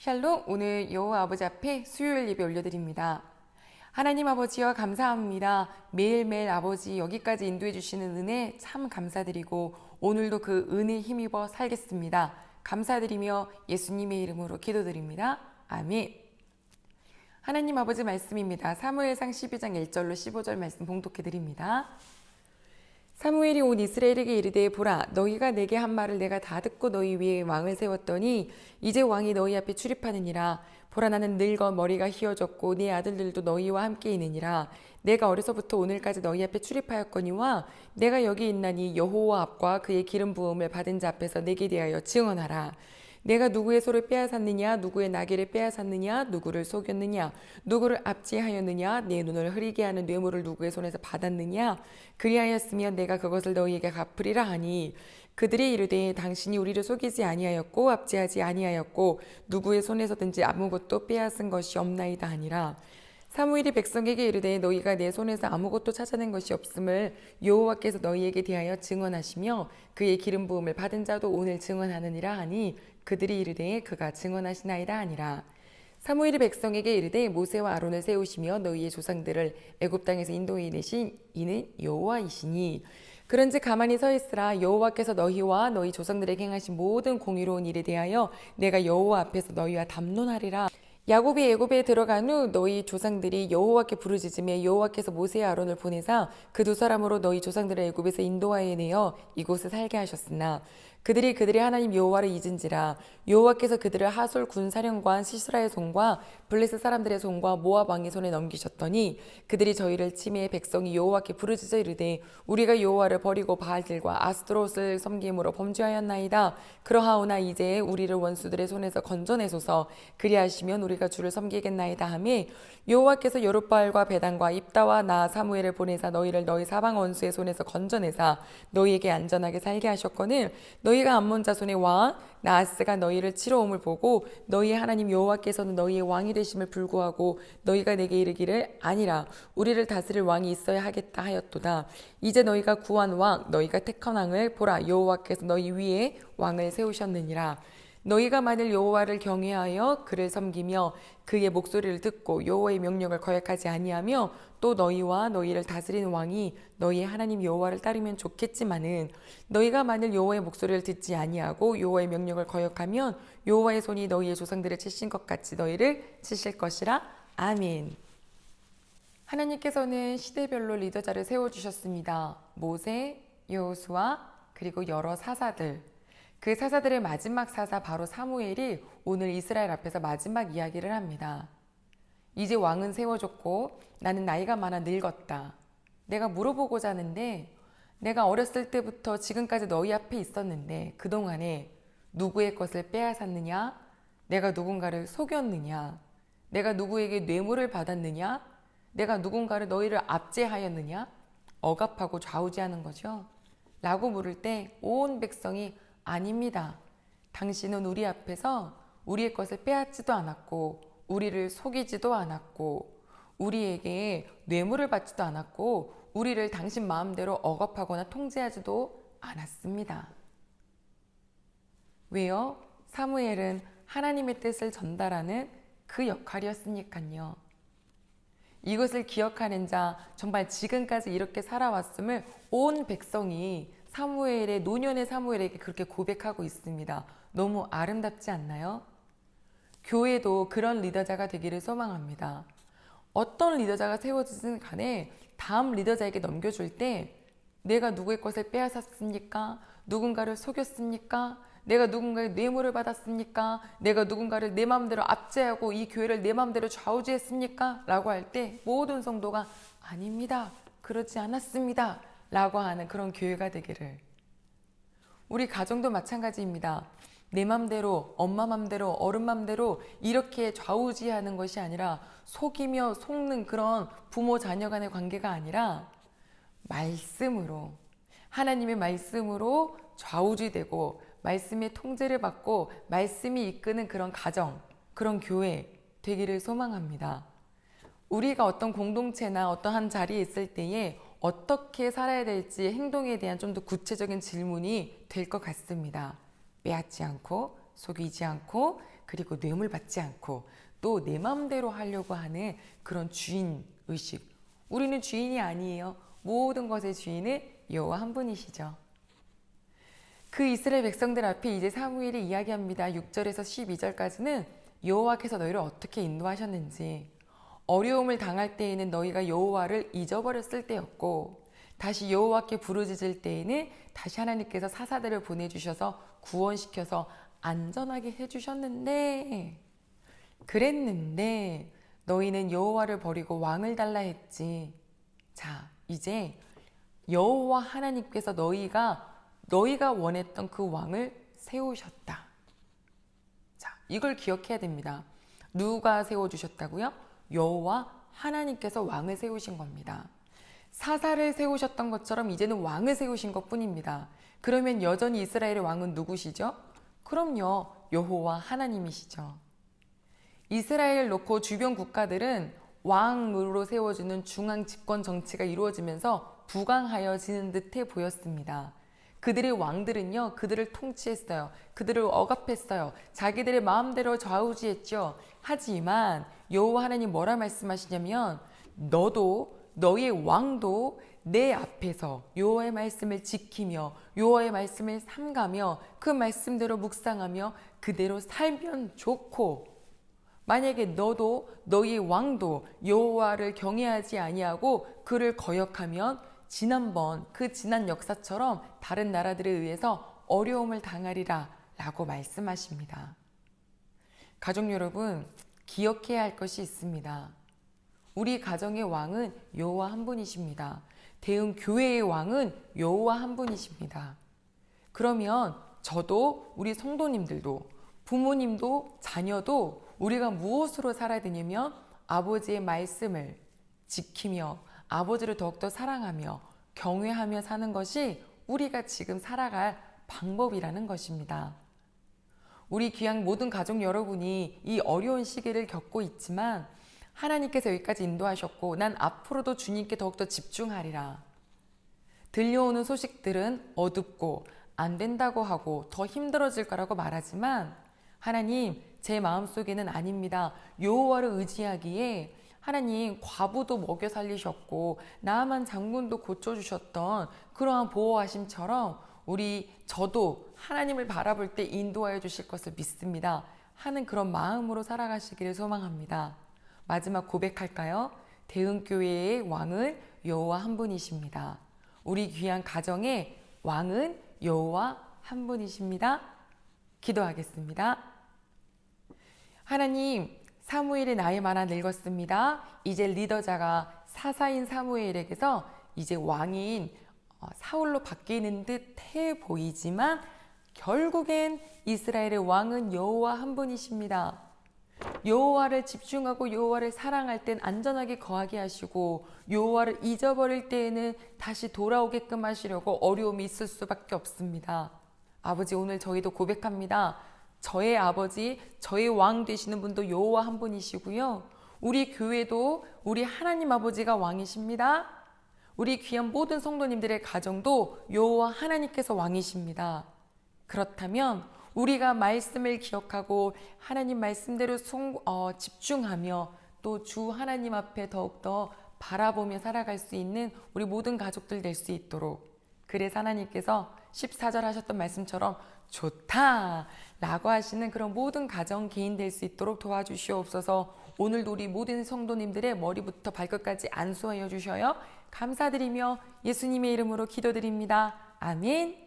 샬롬, 오늘 여호와 아버지 앞에 수요일 예배 올려드립니다. 하나님 아버지여 감사합니다. 매일매일 아버지 여기까지 인도해 주시는 은혜 참 감사드리고 오늘도 그 은혜에 힘입어 살겠습니다. 감사드리며 예수님의 이름으로 기도드립니다. 아멘. 하나님 아버지 말씀입니다. 사무엘상 12장 1절로 15절 말씀 봉독해 드립니다. 사무엘이 온 이스라엘에게 이르되 보라 너희가 내게 한 말을 내가 다 듣고 너희 위에 왕을 세웠더니 이제 왕이 너희 앞에 출입하느니라. 보라 나는 늙어 머리가 휘어졌고 네 아들들도 너희와 함께 있느니라. 내가 어려서부터 오늘까지 너희 앞에 출입하였거니와 내가 여기 있나니 여호와 앞과 그의 기름 부음을 받은 자 앞에서 내게 대하여 증언하라. 내가 누구의 소를 빼앗았느냐, 누구의 나귀를 빼앗았느냐, 누구를 속였느냐, 누구를 압제하였느냐, 내 눈을 흐리게 하는 뇌물을 누구의 손에서 받았느냐, 그리하였으면 내가 그것을 너희에게 갚으리라 하니 그들이 이르되 당신이 우리를 속이지 아니하였고 압제하지 아니하였고 누구의 손에서든지 아무것도 빼앗은 것이 없나이다 하니라. 사무엘이 백성에게 이르되 너희가 내 손에서 아무것도 찾아낸 것이 없음을 여호와께서 너희에게 대하여 증언하시며 그의 기름 부음을 받은 자도 오늘 증언하느니라 하니 그들이 이르되 그가 증언하시나이다 하니라. 사무엘이 백성에게 이르되 모세와 아론을 세우시며 너희의 조상들을 애굽 땅에서 인도해 내신 이는 여호와이시니 그런즉 가만히 서 있으라. 여호와께서 너희와 너희 조상들에게 행하신 모든 공의로운 일에 대하여 내가 여호와 앞에서 너희와 담론하리라. 야곱이 애굽에 들어간 후 너희 조상들이 여호와께 부르짖으며 여호와께서 모세와 아론을 보내사 그 두 사람으로 너희 조상들을 애굽에서 인도하여 내어 이곳에 살게 하셨으나 그들이 그들의 하나님 여호와를 잊은지라. 여호와께서 그들을 하솔 군사령관 시스라의 손과 블레셋 사람들의 손과 모압 왕의 손에 넘기셨더니 그들이 저희를 치매 백성이 여호와께 부르짖어 이르되 우리가 여호와를 버리고 바알들과 아스토롯을 섬김으로 범죄하였나이다. 그러하오나 이제 우리를 원수들의 손에서 건져내소서. 그리하시면 우리가 주를 섬기겠나이다 하매 여호와께서 여룻바알과 베단과 입다와 나 사무엘을 보내사 너희를 너희 사방 원수의 손에서 건져내사 너희에게 안전하게 살게 하셨거늘 너희가 암몬 자손의 왕 나하스가 너희를 치러 om을 보고 너희의 하나님 여호와께서는 너희의 왕이 되심을 불구하고 너희가 내게 이르기를 아니라 우리를 다스릴 왕이 있어야 하겠다 하였도다. 이제 너희가 구한 왕 너희가 택한 왕을 보라 여호와께서 너희 위에 왕을 세우셨느니라. 너희가 만일 여호와를 경외하여 그를 섬기며 그의 목소리를 듣고 여호와의 명령을 거역하지 아니하며 또 너희와 너희를 다스리는 왕이 너희의 하나님 여호와를 따르면 좋겠지만은 너희가 만일 여호와의 목소리를 듣지 아니하고 여호와의 명령을 거역하면 여호와의 손이 너희의 조상들을 치신 것 같이 너희를 치실 것이라. 아멘. 하나님께서는 시대별로 리더자를 세워주셨습니다. 모세, 여호수아 그리고 여러 사사들. 그 사사들의 마지막 사사 바로 사무엘이 오늘 이스라엘 앞에서 마지막 이야기를 합니다. 이제 왕은 세워졌고 나는 나이가 많아 늙었다. 내가 물어보고자 하는데 내가 어렸을 때부터 지금까지 너희 앞에 있었는데 그동안에 누구의 것을 빼앗았느냐? 내가 누군가를 속였느냐? 내가 누구에게 뇌물을 받았느냐? 내가 누군가를 너희를 압제하였느냐? 억압하고 좌우지하는 거죠. 라고 물을 때 온 백성이 아닙니다. 당신은 우리 앞에서 우리의 것을 빼앗지도 않았고 우리를 속이지도 않았고 우리에게 뇌물을 받지도 않았고 우리를 당신 마음대로 억압하거나 통제하지도 않았습니다. 왜요? 사무엘은 하나님의 뜻을 전달하는 그 역할이었으니까요. 이것을 기억하는 자 정말 지금까지 이렇게 살아왔음을 온 백성이 사무엘의 노년의 사무엘에게 그렇게 고백하고 있습니다. 너무 아름답지 않나요? 교회도 그런 리더자가 되기를 소망합니다. 어떤 리더자가 세워지든 간에 다음 리더자에게 넘겨줄 때 내가 누구의 것을 빼앗았습니까? 누군가를 속였습니까? 내가 누군가의 뇌물을 받았습니까? 내가 누군가를 내 마음대로 압제하고 이 교회를 내 마음대로 좌우지했습니까? 라고 할 때 모든 성도가 아닙니다. 그렇지 않았습니다. 라고 하는 그런 교회가 되기를. 우리 가정도 마찬가지입니다. 내 맘대로, 엄마 맘대로, 어른 맘대로 이렇게 좌우지하는 것이 아니라 속이며 속는 그런 부모 자녀 간의 관계가 아니라 말씀으로, 하나님의 말씀으로 좌우지되고 말씀의 통제를 받고 말씀이 이끄는 그런 가정, 그런 교회 되기를 소망합니다. 우리가 어떤 공동체나 어떠한 자리에 있을 때에 어떻게 살아야 될지 행동에 대한 좀 더 구체적인 질문이 될 것 같습니다. 빼앗지 않고 속이지 않고 그리고 뇌물 받지 않고 또 내 마음대로 하려고 하는 그런 주인 의식. 우리는 주인이 아니에요. 모든 것의 주인은 여호와 한 분이시죠. 그 이스라엘 백성들 앞에 이제 사무엘이 이야기합니다. 6절에서 12절까지는 여호와께서 너희를 어떻게 인도하셨는지, 어려움을 당할 때에는 너희가 여호와를 잊어버렸을 때였고, 다시 여호와께 부르짖을 때에는 다시 하나님께서 사사들을 보내주셔서 구원시켜서 안전하게 해주셨는데, 그랬는데 너희는 여호와를 버리고 왕을 달라 했지. 자, 이제 여호와 하나님께서 너희가 원했던 그 왕을 세우셨다. 자, 이걸 기억해야 됩니다. 누가 세워주셨다고요? 여호와 하나님께서 왕을 세우신 겁니다. 사사를 세우셨던 것처럼 이제는 왕을 세우신 것뿐입니다. 그러면 여전히 이스라엘의 왕은 누구시죠? 그럼요, 여호와 하나님이시죠. 이스라엘을 놓고 주변 국가들은 왕으로 세워주는 중앙 집권 정치가 이루어지면서 부강하여지는 듯해 보였습니다. 그들의 왕들은요, 그들을 통치했어요. 그들을 억압했어요. 자기들의 마음대로 좌우지했죠. 하지만 여호와 하나님 뭐라 말씀하시냐면, 너도 너의 왕도 내 앞에서 여호와의 말씀을 지키며 여호와의 말씀을 삼가며 그 말씀대로 묵상하며 그대로 살면 좋고, 만약에 너도 너의 왕도 여호와를 경외하지 아니하고 그를 거역하면 지난번 그 지난 역사처럼 다른 나라들에 의해서 어려움을 당하리라 라고 말씀하십니다. 가족 여러분, 기억해야 할 것이 있습니다. 우리 가정의 왕은 여호와 한 분이십니다. 대응 교회의 왕은 여호와 한 분이십니다. 그러면 저도 우리 성도님들도 부모님도 자녀도 우리가 무엇으로 살아야 되냐면 아버지의 말씀을 지키며 아버지를 더욱더 사랑하며 경외하며 사는 것이 우리가 지금 살아갈 방법이라는 것입니다. 우리 귀한 모든 가족 여러분이 이 어려운 시기를 겪고 있지만 하나님께서 여기까지 인도하셨고 난 앞으로도 주님께 더욱더 집중하리라. 들려오는 소식들은 어둡고 안 된다고 하고 더 힘들어질 거라고 말하지만 하나님, 제 마음속에는 아닙니다. 여호와를 의지하기에 하나님 과부도 먹여 살리셨고 나아만 장군도 고쳐주셨던 그러한 보호하심처럼 저도 하나님을 바라볼 때 인도하여 주실 것을 믿습니다 하는 그런 마음으로 살아가시기를 소망합니다. 마지막 고백할까요? 대흥교회의 왕은 여호와 한 분이십니다. 우리 귀한 가정의 왕은 여호와 한 분이십니다. 기도하겠습니다. 하나님, 사무엘이 나이 많아 늙었습니다. 이제 리더자가 사사인 사무엘에게서 이제 왕인 사울로 바뀌는 듯해 보이지만 결국엔 이스라엘의 왕은 여호와 한 분이십니다. 여호와를 집중하고 여호와를 사랑할 땐 안전하게 거하게 하시고 여호와를 잊어버릴 때에는 다시 돌아오게끔 하시려고 어려움이 있을 수밖에 없습니다. 아버지, 오늘 저희도 고백합니다. 저의 아버지, 저의 왕 되시는 분도 여호와 한 분이시고요. 우리 교회도 우리 하나님 아버지가 왕이십니다. 우리 귀한 모든 성도님들의 가정도 여호와 하나님께서 왕이십니다. 그렇다면 우리가 말씀을 기억하고 하나님 말씀대로 집중하며 또 주 하나님 앞에 더욱더 바라보며 살아갈 수 있는 우리 모든 가족들 될 수 있도록, 그래서 하나님께서 14절 하셨던 말씀처럼 좋다 라고 하시는 그런 모든 가정 개인 될 수 있도록 도와주시옵소서. 오늘도 우리 모든 성도님들의 머리부터 발끝까지 안수하여 주셔요 감사드리며 예수님의 이름으로 기도드립니다. 아멘.